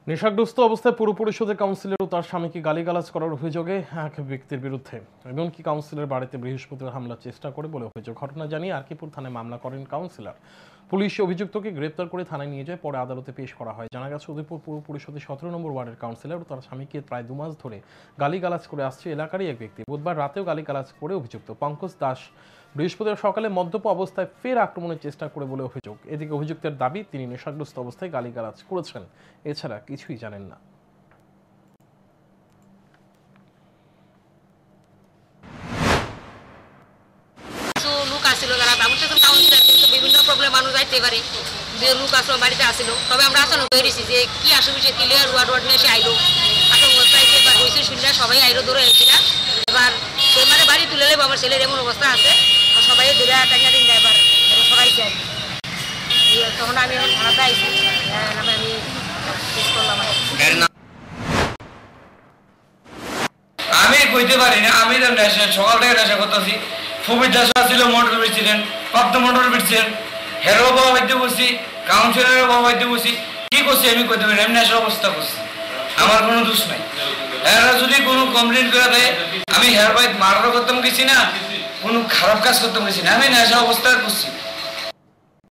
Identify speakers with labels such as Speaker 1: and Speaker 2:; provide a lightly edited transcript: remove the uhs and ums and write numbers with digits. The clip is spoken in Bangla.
Speaker 1: নেশাগ্রস্ত অবস্থায় পুর পরিষদের কাউন্সিলর ও তার স্বামীকে গালিগালাজ করার অভিযোগে এক ব্যক্তির বিরুদ্ধে এমনকি কাউন্সিলর বাড়িতে বৃহস্পতিবার হামলার চেষ্টা করে বলে অভিযোগ। ঘটনা জানিয়ে আরকিপুর থানায় মামলা করেন কাউন্সিলর। পুলিশ অভিযুক্তকে গ্রেপ্তার করে থানায় নিয়ে যায়, পরে আদালতে পেশ করা হয়। জানা গেছে, উদয়পুর পুর পরিষদের 17 নম্বর ওয়ার্ডের কাউন্সিলর ও তার স্বামীকে প্রায় 2 মাস ধরে গালিগালাজ করে আসছে এলাকারই এক ব্যক্তি। বুধবার রাতেও গালিগালাজ করে অভিযুক্ত পঙ্কজ দাস বৃহস্পতিবার সকালে মদ্যপ অবস্থায় ফের আক্রমণের চেষ্টা করে বলে অভিযোগ। এদিকে অভিযুক্তের দাবি, তিনি নেশাগ্রস্ত অবস্থায় গালিগালাজ করেছেন, এছাড়া কিছুই জানেন না।
Speaker 2: বিভিন্ন প্রবলেম মানুষ যাইতে পারে, লোক আসলো বাড়িতে আসলো, তবে আমরা আসানো করেছি যে কি আসবে সে ক্লিয়ার ওয়ার্ড নিয়ে এসে আইলো আতঙ্কতে এবার হয়েছে শুনলে সবাই আইলো ধরে হয়েছিল। এবার সে মানে বাড়ি তুলে নেবো, আমার ছেলের এমন অবস্থা আছে, সবাই ধরে টাকা দিন এবার সরাইছে আর কি। তখন আমি এখন থানাতে আইছি, আমি শেষ করলাম।
Speaker 3: আমি কইতে পারি না, আমি তো সকাল থেকে নেশা করতেছি। ফুবির দাসা ছিল, মোটর বিটছিলেন, পাপ্ত মোটর বিটছেন, হেরো বাবা হইতে বসি, কাউন্সিলরের বাবা হইতে বসি। কি করছি আমি কইতে পারি, আমি নেশার অবস্থা করছি, আমার কোনো দোষ নাই। এরা যদি কোনো কমপ্লেন করে দেয়, আমি হেয়ার বাইট মার্ডার করতাম গেছি না, কোনো খারাপ কাজ করতাম গেছি না, আমি নেশা অবস্থা করছি।